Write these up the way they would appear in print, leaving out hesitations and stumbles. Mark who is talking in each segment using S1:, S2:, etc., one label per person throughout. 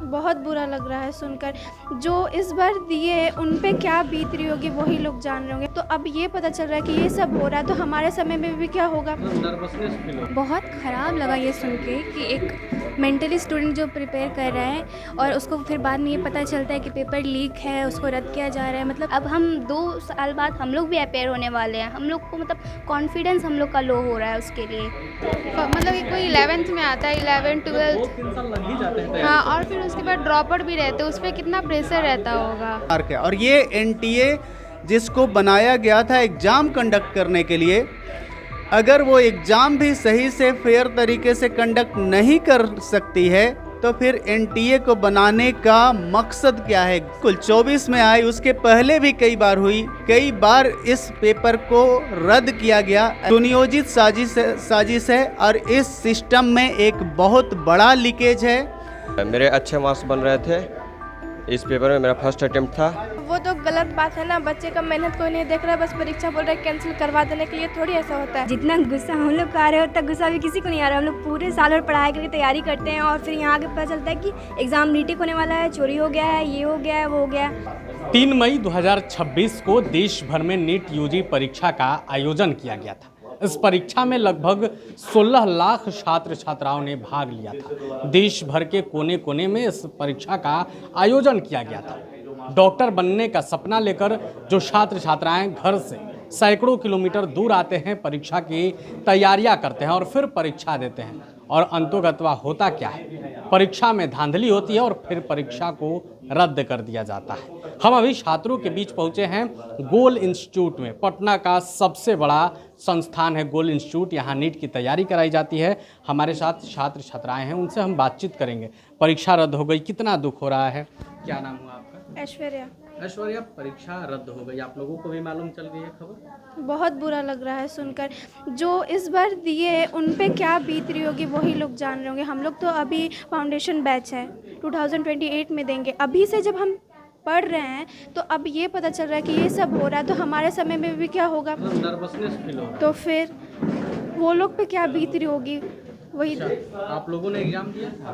S1: बहुत बुरा लग रहा है सुनकर। जो इस बार दिए हैं उन पे क्या बीत रही होगी वही लोग जान रहे होंगे। तो अब ये पता चल रहा है कि ये सब हो रहा है, तो हमारे समय में भी क्या होगा।
S2: नर्वसनेस फील हो।
S3: बहुत ख़राब लगा ये सुन के कि एक मेंटली स्टूडेंट जो प्रिपेयर कर रहा है और उसको फिर बाद में ये पता चलता है कि पेपर लीक है, उसको रद्द किया जा रहा है। मतलब
S4: अब हम 2 साल बाद हम लोग भी अपेयर होने वाले हैं। हम लोग को मतलब कॉन्फिडेंस हम लोग का लो हो रहा है उसके लिए।
S5: मतलब कि कोई 11th में आता है, 11 12
S2: 2-3 साल लग ही जाते हैं
S5: हाँ, और फिर उसके बाद ड्रॉप आउट भी रहते हैं, उस पर कितना प्रेशर रहता होगा।
S6: मार्क है। और ये एनटीए जिसको बनाया गया था एग्ज़ाम कंडक्ट करने के लिए, अगर वो एग्ज़ाम भी सही से फेयर तरीके से कंडक्ट नहीं कर सकती है तो फिर एनटीए को बनाने का मकसद क्या है। कुल 24 में आई, उसके पहले भी कई बार हुई, कई बार इस पेपर को रद्द किया गया। सुनियोजित साजिश है और इस सिस्टम में एक बहुत बड़ा लीकेज है।
S7: मेरे अच्छे मार्क्स बन रहे थे इस पेपर में, मेरा फर्स्ट अटेम्प्ट था।
S1: वो तो गलत बात है ना, बच्चे का मेहनत कोई नहीं देख रहा है, बस परीक्षा बोल रहा है कैंसिल करवा देने के लिए। थोड़ी ऐसा होता है।
S3: जितना गुस्सा हम लोग को आ रहा है उतना गुस्सा भी किसी को नहीं आ रहा। हम लोग पूरे साल भर पढ़ाई करके तैयारी करते हैं और फिर यहाँ आगे पता चलता है कि एग्ज़ाम रीटेक होने वाला है, चोरी हो गया है, ये हो गया है, वो हो गया है।
S2: 3 मई 2026 को देश भर में नीट यूजी परीक्षा का आयोजन किया गया था। इस परीक्षा में लगभग 16 लाख छात्र छात्राओं ने भाग लिया था। देश भर के कोने कोने में इस परीक्षा का आयोजन किया गया था। डॉक्टर बनने का सपना लेकर जो छात्र छात्राएं घर से सैकड़ों किलोमीटर दूर आते हैं, परीक्षा की तैयारियां करते हैं और फिर परीक्षा देते हैं। और अंतोगत्वा होता क्या है, परीक्षा में धांधली होती है और फिर परीक्षा को रद्द कर दिया जाता है। हम अभी छात्रों के बीच पहुंचे हैं गोल इंस्टीट्यूट में। पटना का सबसे बड़ा संस्थान है गोल इंस्टीट्यूट। यहाँ नीट की तैयारी कराई जाती है। हमारे साथ छात्र छात्राएं हैं, उनसे हम बातचीत करेंगे। परीक्षा रद्द हो गई, कितना दुख हो रहा है। क्या नाम हुआ आपका?
S1: ऐश्वर्या।
S2: ऐश्वर्या, परीक्षा रद्द हो गई, आप लोगों को भी मालूम चल गई है खबर?
S1: बहुत बुरा लग रहा है सुनकर। जो इस बार दिए हैं उन पे क्या बीत रही होगी वही लोग जान रहे होंगे। हम लोग तो अभी फाउंडेशन बैच है, 2028 में देंगे। अभी से जब हम पढ़ रहे हैं तो अब ये पता चल रहा है कि ये सब हो रहा है, तो हमारे समय में भी क्या होगा।
S2: नर्वसनेस फील हो।
S1: तो फिर वो लोग पे क्या बीत रही होगी वही।
S2: आप लोगों ने एग्जाम दिया था?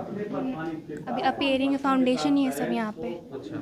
S3: अभी अपीयरिंग फाउंडेशन ही है सब यहाँ पे।
S2: अच्छा,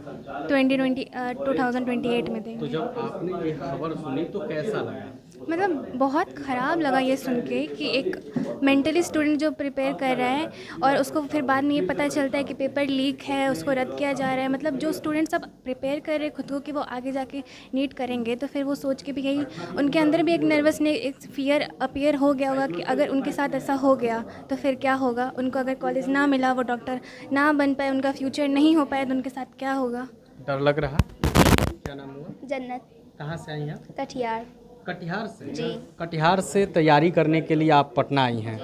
S3: 2028 में
S2: तो
S3: देंगे।
S2: जब आपने ये खबर सुनी तो कैसा लगा?
S3: मतलब बहुत ख़राब लगा ये सुन के कि एक मेंटली स्टूडेंट जो प्रिपेयर कर रहा है और उसको फिर बाद में ये पता चलता है कि पेपर लीक है, उसको रद्द किया जा रहा है। मतलब जो स्टूडेंट सब प्रिपेयर कर रहे हैं खुद को कि वो आगे जाके नीट करेंगे, तो फिर वो सोच के भी कहीं उनके अंदर भी एक नर्वसनेस, एक फियर अपीयर हो गया होगा कि अगर उनके साथ ऐसा हो गया तो फिर क्या होगा। उनको अगर कॉलेज ना मिला, वो डॉक्टर ना बन पाए, उनका फ्यूचर नहीं हो पाए, तो उनके साथ क्या होगा।
S2: डर लग रहा? क्या नाम हुआ?
S4: जन्नत।
S2: कहाँ से आई हैं?
S4: कटिहार।
S2: कटिहार से?
S4: जी।
S2: कटिहार से तैयारी करने के लिए आप पटना आई हैं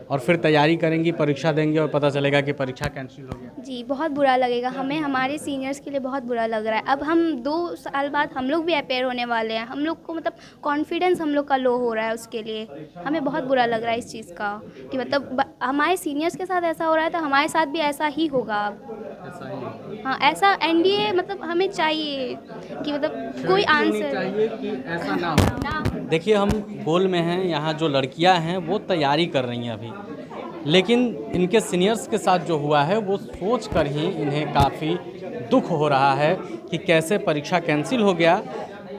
S2: और फिर तैयारी करेंगी, परीक्षा देंगी और पता चलेगा कि परीक्षा कैंसिल हो गया।
S4: जी, बहुत बुरा लगेगा हमें, हमारे सीनियर्स के लिए बहुत बुरा लग रहा है। अब हम 2 साल बाद हम लोग भी अपेयर होने वाले हैं। हम लोग को मतलब कॉन्फिडेंस हम लोग का लो हो रहा है उसके लिए। हमें बहुत बुरा लग रहा है इस चीज़ का कि मतलब हमारे सीनियर्स के साथ ऐसा हो रहा है तो हमारे साथ भी ऐसा ही होगा अब।
S2: ऐसा ही है।
S4: हाँ, ऐसा एनडीए मतलब हमें चाहिए कि मतलब कोई आंसर
S2: चाहिए कि ऐसा ना हो।
S4: ना।
S2: देखिए, हम गोल में हैं, यहाँ जो लड़कियां हैं वो तैयारी कर रही हैं अभी, लेकिन इनके सीनियर्स के साथ जो हुआ है वो सोच कर ही इन्हें काफ़ी दुख हो रहा है कि कैसे परीक्षा कैंसिल हो गया।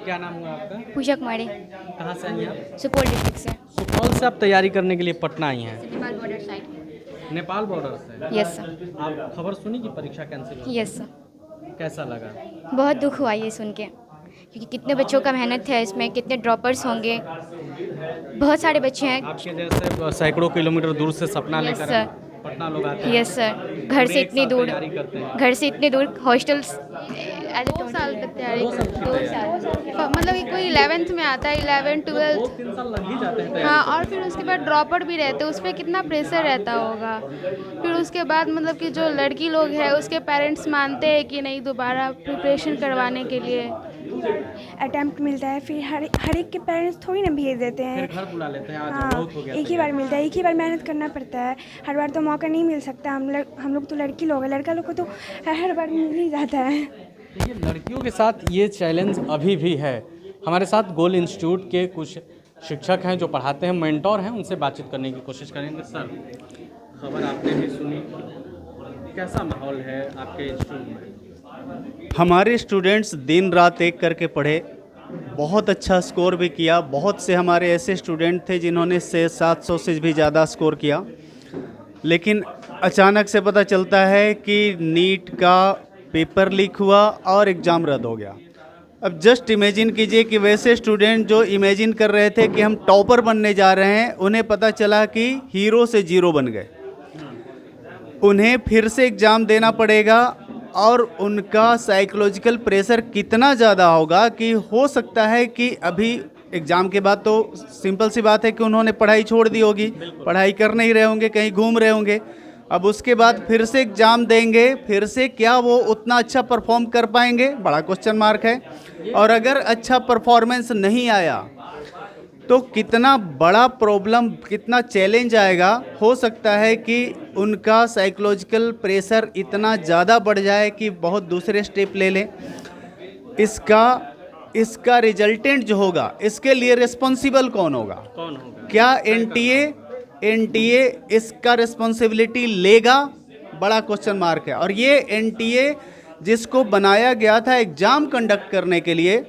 S2: क्या नाम हुआ आपका?
S4: पूजा कुमारी।
S2: कहाँ से आई हैं?
S4: सुपौल डिस्ट्रिक्ट से।
S2: सुपौल से आप तैयारी करने के लिए पटना आई हैं?
S4: Nepal border side.
S2: Nepal border से?
S4: Yes sir.
S2: आप खबर सुनी कि परीक्षा कैंसिल हो?
S4: Yes sir.
S2: कैसा लगा?
S4: बहुत दुख हुआ ये सुन के, क्योंकि कितने बच्चों का मेहनत है इसमें, कितने ड्रॉपर्स होंगे, बहुत सारे बच्चे हैं।
S2: आपके जैसे सैकड़ों किलोमीटर दूर से सपना
S4: यस
S2: लेकर
S4: सर।
S2: पटना लोग आते हैं?
S4: Yes sir. घर से
S2: एक
S4: इतनी
S2: साथ
S4: दूर,
S2: तैयारी करते हैं?
S4: घर से इतने दूर हॉस्टल्स
S5: 2 साल तक तैयारी
S2: 2 साल की
S4: दो
S2: तैयारी।
S4: साल।
S5: मतलब कि कोई 11th में आता है, 11 12
S2: 2-3 साल लग ही जाते हैं
S5: हाँ,
S2: तैयारी।
S5: और फिर उसके बाद ड्रॉप आउट भी रहते हैं, उस पर कितना प्रेशर रहता होगा। फिर उसके बाद मतलब कि जो लड़की लोग हैं उसके पेरेंट्स मानते हैं कि नहीं दोबारा प्रिपरेशन करवाने के लिए
S1: अटेम्प्ट मिलता है, फिर हर एक के पेरेंट्स थोड़ी ना भेज देते हैं।
S2: फिर घर बुला लेते हैं, आज
S1: हाँ,
S2: बहुत हो गया
S1: एक ही बार मिलता है, एक ही बार मेहनत करना पड़ता है। हर बार तो मौका नहीं मिल सकता। हम लोग तो लड़की लोग हैं, लड़का लोग को तो हर बार मिल ही जाता है।
S2: देखिए, लड़कियों के साथ ये चैलेंज अभी भी है। हमारे साथ गोल इंस्टीट्यूट के कुछ शिक्षक हैं जो पढ़ाते हैं, मेंटोर हैं, उनसे बातचीत करने की कोशिश करेंगे। सर, खबर आपने भी सुनी कैसा माहौल है आपके स्कूल में?
S6: हमारे स्टूडेंट्स दिन रात एक करके पढ़े, बहुत अच्छा स्कोर भी किया। बहुत से हमारे ऐसे स्टूडेंट थे जिन्होंने 700 से भी ज़्यादा स्कोर किया, लेकिन अचानक से पता चलता है कि नीट का पेपर लीक हुआ और एग्ज़ाम रद्द हो गया। अब जस्ट इमेजिन कीजिए कि वैसे स्टूडेंट जो इमेजिन कर रहे थे कि हम टॉपर बनने जा रहे हैं, उन्हें पता चला कि हीरो से जीरो बन गए। उन्हें फिर से एग्ज़ाम देना पड़ेगा और उनका साइकोलॉजिकल प्रेशर कितना ज़्यादा होगा कि हो सकता है कि अभी एग्ज़ाम के बाद तो सिंपल सी बात है कि उन्होंने पढ़ाई छोड़ दी होगी, पढ़ाई कर नहीं रहे होंगे, कहीं घूम रहे होंगे। अब उसके बाद फिर से एग्ज़ाम देंगे, फिर से क्या वो उतना अच्छा परफॉर्म कर पाएंगे, बड़ा क्वेश्चन मार्क है। और अगर अच्छा परफॉर्मेंस नहीं आया तो कितना बड़ा प्रॉब्लम, कितना चैलेंज आएगा। हो सकता है कि उनका साइकोलॉजिकल प्रेशर इतना ज़्यादा बढ़ जाए कि बहुत दूसरे स्टेप ले लें। इसका रिजल्टेंट जो होगा, इसके लिए रिस्पॉन्सिबल कौन होगा? क्या एनटीए इसका रिस्पॉन्सिबिलिटी लेगा? बड़ा क्वेश्चन मार्क है। और ये एनटीए जिसको बनाया गया था एग्ज़ाम कंडक्ट करने के लिए,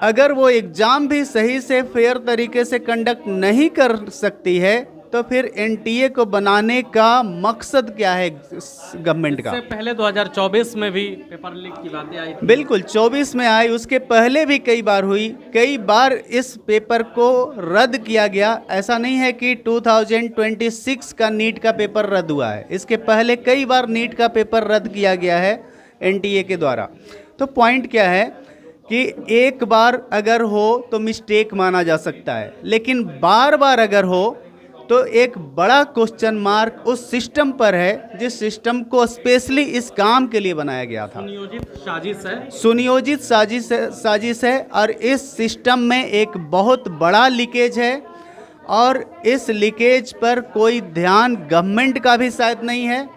S6: अगर वो एग्ज़ाम भी सही से फेयर तरीके से कंडक्ट नहीं कर सकती है तो फिर एनटीए को बनाने का मकसद क्या है गवर्नमेंट का?
S2: इससे पहले 2024 में भी पेपर लीक की बातें आई थी।
S6: बिल्कुल, 24 में आई, उसके पहले भी कई बार हुई। कई बार इस पेपर को रद्द किया गया। ऐसा नहीं है कि 2026 का नीट का पेपर रद्द हुआ है, इसके पहले कई बार नीट का पेपर रद्द किया गया है एनटीए के द्वारा। तो पॉइंट क्या है कि एक बार अगर हो तो मिस्टेक माना जा सकता है, लेकिन बार बार अगर हो तो एक बड़ा क्वेश्चन मार्क उस सिस्टम पर है जिस सिस्टम को स्पेशली इस काम के लिए बनाया गया था। सुनियोजित साजिश है और इस सिस्टम में एक बहुत बड़ा लीकेज है और इस लीकेज पर कोई ध्यान गवर्नमेंट का भी शायद नहीं है,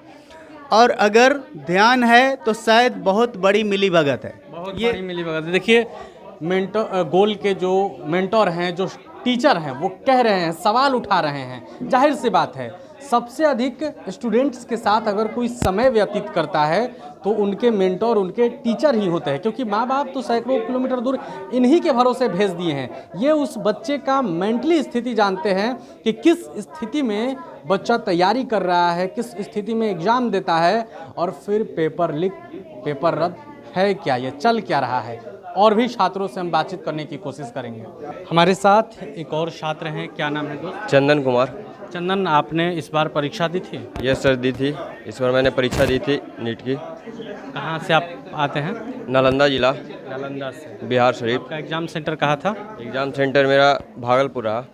S6: और अगर ध्यान है तो शायद बहुत बड़ी मिलीभगत है।
S2: ये मिलीभगत है। देखिए, गोल के जो मेंटोर हैं, जो टीचर हैं, वो कह रहे हैं, सवाल उठा रहे हैं। जाहिर सी बात है, सबसे अधिक स्टूडेंट्स के साथ अगर कोई समय व्यतीत करता है तो उनके मेंटोर, उनके टीचर ही होते हैं, क्योंकि माँ बाप तो सैकड़ों किलोमीटर दूर इन्हीं के भरोसे भेज दिए हैं। ये उस बच्चे का मेंटली स्थिति जानते हैं कि किस स्थिति में बच्चा तैयारी कर रहा है, किस स्थिति में एग्ज़ाम देता है, और फिर पेपर लीक, पेपर रद्द है क्या, ये चल क्या रहा है। और भी छात्रों से हम बातचीत करने की कोशिश करेंगे। हमारे साथ एक और छात्र हैं, क्या नाम है दोस्त?
S7: चंदन कुमार।
S2: चंदन, आपने इस बार परीक्षा दी थी?
S7: यस सर, दी थी। इस बार मैंने परीक्षा दी थी नीट की।
S2: कहाँ से आप आते हैं?
S7: नालंदा जिला,
S2: नालंदा से।
S7: बिहार शरीफ।
S2: का एग्ज़ाम सेंटर कहाँ था?
S7: एग्ज़ाम सेंटर मेरा भागलपुर रहा।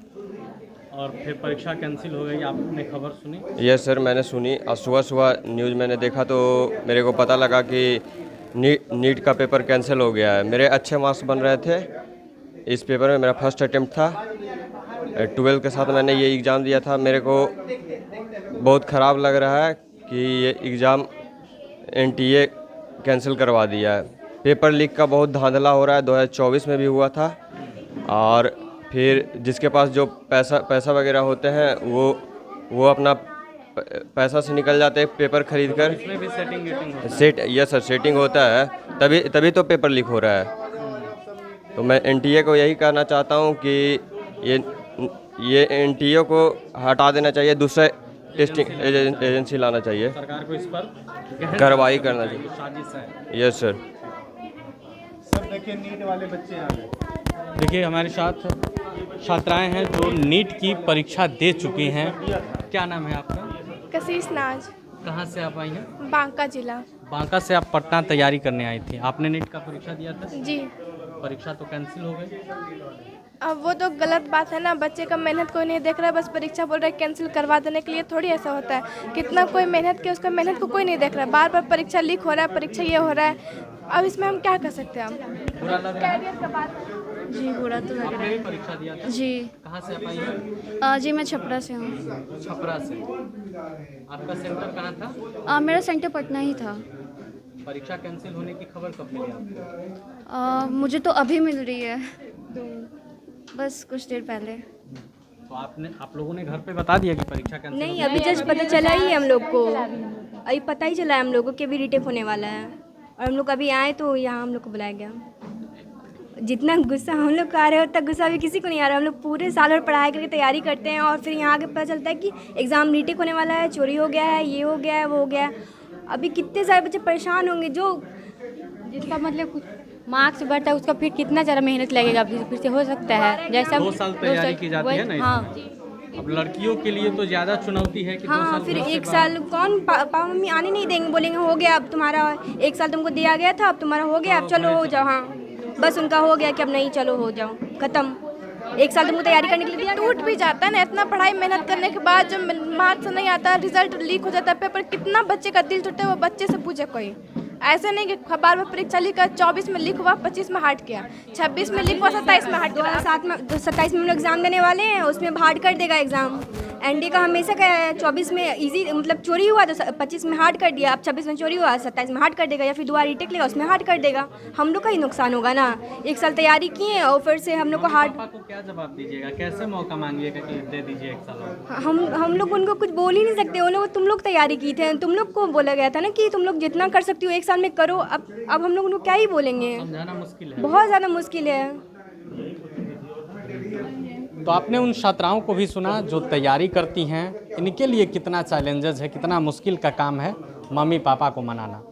S2: और फिर परीक्षा कैंसिल हो गई, आपने खबर सुनी?
S7: यस सर, मैंने सुनी। आज सुबह सुबह न्यूज़ मैंने देखा तो मेरे को पता लगा कि नीट का पेपर कैंसिल हो गया है। मेरे अच्छे मार्क्स बन रहे थे इस पेपर में, मेरा फर्स्ट अटेम्प्ट था। 12 के साथ मैंने ये एग्ज़ाम दिया था। मेरे को बहुत ख़राब लग रहा है कि ये एग्ज़ाम एनटीए कैंसिल करवा दिया है। पेपर लीक का बहुत धांधला हो रहा है। 2024 में भी हुआ था, और फिर जिसके पास जो पैसा वगैरह होते हैं वो अपना पैसा से निकल जाते हैं पेपर खरीद कर।
S2: इसमें भी
S7: यस सर, सेटिंग होता है, तभी तो पेपर लीक हो रहा है। तो मैं एनटीए को यही कहना चाहता हूँ कि ये एनटीए को हटा देना चाहिए, दूसरा टेस्टिंग एजेंसी लाना चाहिए।
S2: सरकार को इस पर
S7: कार्रवाई करना चाहिए। Yes sir.
S6: सब देखिए, नीट वाले बच्चे आ गए।
S2: देखिए, हमारे साथ छात्राएं हैं जो नीट की परीक्षा दे चुकी हैं। क्या नाम है आपका?
S1: कशिश नाज।
S2: कहाँ से आप आई हैं?
S1: बांका जिला।
S2: बांका से आप पटना तैयारी करने आई थी। आपने नीट का परीक्षा दिया था?
S1: जी।
S2: परीक्षा तो कैंसिल हो गई।
S1: अब वो तो गलत बात है ना, बच्चे का मेहनत कोई नहीं देख रहा है, बस परीक्षा बोल रहा है कैंसिल करवा देने के लिए। थोड़ी ऐसा होता है, कितना कोई मेहनत किया, उसका मेहनत को कोई नहीं देख रहा है। बार बार परीक्षा लीक हो रहा है, परीक्षा ये हो रहा है। अब इसमें हम क्या कर सकते हैं?
S2: बुरा लग रहा है?
S1: कैरियर का बात है।
S3: जी, बुरा तो लग रहा
S2: आपने भी परीक्षा दिया था?
S3: जी।
S2: कहाँ से आप आई हैं?
S3: जी, मैं छपरा से हूँ।
S2: छपरा से। आपका सेंटर कहाँ था?
S3: मेरा सेंटर पटना ही था।
S2: परीक्षा कैंसिल होने की खबर कब मिली आपको?
S3: मुझे तो अभी मिल रही है, बस कुछ देर पहले।
S2: तो आप लोगों ने घर पे बता दिया कि परीक्षा कैंसिल?
S4: नहीं, अभी जस्ट पता चला ही हम लोग को।
S8: अभी पता ही चला है हम लोगों को कि अभी रीटेक होने वाला है, और हम लोग अभी आए तो यहाँ हम लोग को बुलाया गया। जितना गुस्सा हम लोग को आ रहा है उतना गुस्सा अभी किसी को नहीं आ रहा। हम लोग पूरे साल भर पढ़ाई करके तैयारी करते हैं और फिर यहाँ आके पता चलता है कि एग्ज़ाम रीटेक होने वाला है, चोरी हो गया है, ये हो गया है, वो हो गया है। अभी कितने सारे बच्चे परेशान होंगे। जो
S3: जिसका मतलब कुछ मार्क्स बढ़ता है उसका फिर कितना ज़्यादा मेहनत लगेगा, फिर से हो सकता है जैसा
S2: 2 साल तैयारी की जाती है ना।
S3: हाँ
S2: अब लड़कियों के लिए तो ज़्यादा चुनौती है कि 2
S8: हाँ,
S2: साल
S8: फिर
S2: घर से
S8: एक
S2: बाहर।
S8: साल कौन पापा मम्मी आने नहीं देंगे, बोलेंगे हो गया अब तुम्हारा 1 साल तुमको दिया गया था, अब तुम्हारा हो गया, अब चलो हो जाओ। हाँ बस उनका हो गया कि अब नहीं, चलो हो जाओ, ख़त्म। 1 साल तुमको तैयारी करने के लिए दिया गया।
S1: टूट भी जाता है ना, इतना पढ़ाई मेहनत करने के बाद जब मार्क्स नहीं आता, रिजल्ट लीक हो जाता है, पेपर, कितना बच्चे का दिल टूटे, वो बच्चे से पूछे कोई। ऐसे नहीं कि बार बार परीक्षा लिखा, 24 में लिख हुआ, 25 में हार्ड किया, 26 में लिख हुआ, 27 में हार्ड किया।
S8: 27 में हम लोग एग्ज़ाम देने वाले हैं, उसमें हार्ड कर देगा एग्ज़ाम। एनडीए का हमेशा का है, 24 में इजी मतलब चोरी हुआ तो 25 में हार्ड कर दिया, अब 26 में चोरी हुआ 27 में हार्ड कर देगा, या फिर दोबारा रीटेक लेगा उसमें हार्ड कर देगा। हम लोग का ही नुकसान होगा ना। 1 साल तैयारी किए और फिर से हम लोग को हार्ड।
S2: पापा को क्या जवाब दीजिएगा, कैसे मौका मांगिएगा कि दे दीजिए 1 साल और?
S8: हम लोग उनको कुछ बोल ही नहीं सकते। वो लोग तुम लोग तैयारी की थे, तुम लोग को बोला गया था ना कि तुम लोग जितना कर सकती हो 1 साल में करो। अब हम लोग उनको क्या ही बोलेंगे,
S2: समझाना मुश्किल है।
S8: बहुत ज़्यादा मुश्किल है।
S2: तो आपने उन छात्राओं को भी सुना जो तैयारी करती हैं, इनके लिए कितना चैलेंजेस है, कितना मुश्किल का काम है मम्मी पापा को मनाना।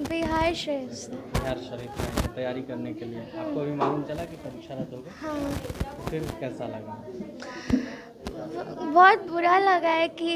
S5: बिहार शरीफ
S2: बिहार शरीफ में तैयारी करने के लिए आपको भी मालूम चला कि परीक्षा रद्द हो गई? हाँ। फिर कैसा लगा?
S5: बहुत बुरा लगा है कि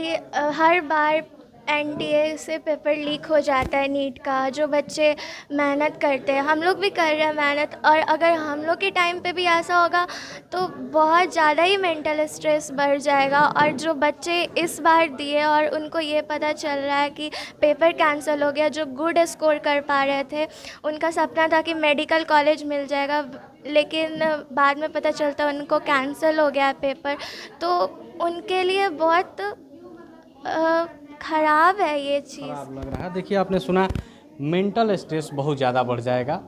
S5: हर बार एनटीए से पेपर लीक हो जाता है नीट का। जो बच्चे मेहनत करते हैं, हम लोग भी कर रहे हैं मेहनत, और अगर हम लोग के टाइम पे भी ऐसा होगा तो बहुत ज़्यादा ही मेंटल स्ट्रेस बढ़ जाएगा। और जो बच्चे इस बार दिए और उनको ये पता चल रहा है कि पेपर कैंसिल हो गया, जो गुड स्कोर कर पा रहे थे, उनका सपना था कि मेडिकल कॉलेज मिल जाएगा, लेकिन बाद में पता चलता उनको कैंसिल हो गया पेपर। तो उनके लिए बहुत ख़राब है ये चीज़।
S2: खराब लग रहा है। देखिए आपने सुना मेंटल स्ट्रेस बहुत ज़्यादा बढ़ जाएगा।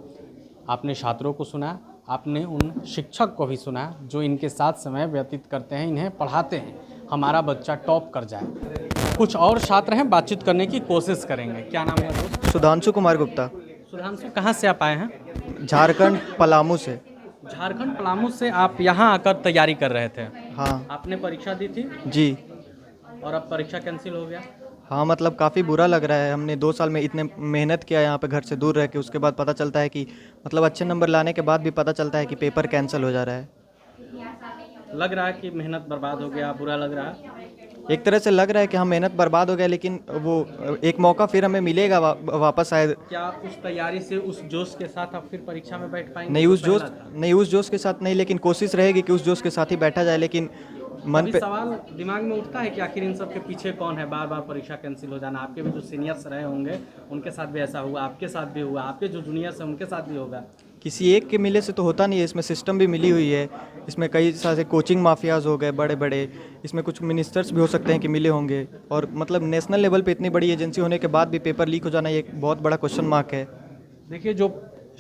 S2: आपने छात्रों को सुना, आपने उन शिक्षक को भी सुना जो इनके साथ समय व्यतीत करते हैं, इन्हें पढ़ाते हैं, हमारा बच्चा टॉप कर जाए। कुछ और छात्र हैं, बातचीत करने की कोशिश करेंगे। क्या नाम है दोस्त?
S9: सुधांशु कुमार गुप्ता।
S2: सुधांशु, कहाँ से आप आए हैं?
S9: झारखंड पलामू से।
S2: झारखंड पलामू से आप यहाँ आकर तैयारी कर रहे थे?
S9: हाँ।
S2: आपने परीक्षा दी थी?
S9: जी।
S2: और अब परीक्षा कैंसिल हो गया?
S9: हाँ, मतलब काफ़ी बुरा लग रहा है। हमने 2 साल में इतने मेहनत किया यहाँ पे घर से दूर रह के, उसके बाद पता चलता है कि मतलब अच्छे नंबर लाने के बाद भी पता चलता है कि पेपर कैंसिल हो जा रहा है।
S2: लग रहा है कि मेहनत बर्बाद हो गया, बुरा लग रहा है?
S9: एक तरह से लग रहा है कि हम मेहनत बर्बाद हो गया, लेकिन वो एक मौका फिर हमें मिलेगा वापस शायद।
S2: क्या उस तैयारी से, उस जोश के साथ आप फिर परीक्षा में बैठ पाएंगे?
S9: नहीं, उस जोश के साथ नहीं, लेकिन कोशिश रहेगी कि उस जोश के साथ ही बैठा जाए। लेकिन मन पे
S2: सवाल दिमाग में उठता है कि आखिर इन सब के पीछे कौन है, बार बार परीक्षा कैंसिल हो जाना। आपके भी जो सीनियर्स रहे होंगे उनके साथ भी ऐसा हुआ, आपके साथ भी हुआ, आपके जो जूनियर्स हैं उनके साथ भी होगा।
S9: किसी एक के मिले से तो होता नहीं है, इसमें सिस्टम भी मिली हुई है। इसमें कई सारे कोचिंग माफियाज हो गए बड़े बड़े, इसमें कुछ मिनिस्टर्स भी हो सकते हैं कि मिले होंगे। और मतलब नेशनल लेवल पे इतनी बड़ी एजेंसी होने के बाद भी पेपर लीक हो जाना ये एक बहुत बड़ा क्वेश्चन मार्क है।
S2: देखिए, जो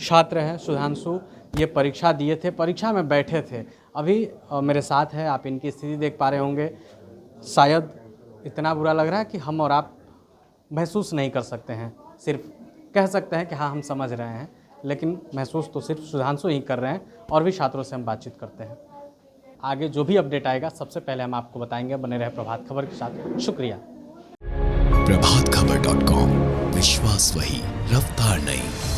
S2: छात्र हैं सुधांशु, ये परीक्षा दिए थे, परीक्षा में बैठे थे। अभी मेरे साथ है, आप इनकी स्थिति देख पा रहे होंगे। शायद इतना बुरा लग रहा है कि हम और आप महसूस नहीं कर सकते हैं, सिर्फ कह सकते हैं कि हाँ हम समझ रहे हैं, लेकिन महसूस तो सिर्फ सुधांशु ही कर रहे हैं। और भी छात्रों से हम बातचीत करते हैं। आगे जो भी अपडेट आएगा सबसे पहले हम आपको बताएंगे। बने रहे प्रभात खबर के साथ। शुक्रिया।
S10: प्रभातखबर.com, विश्वास वही, रफ्तार नहीं।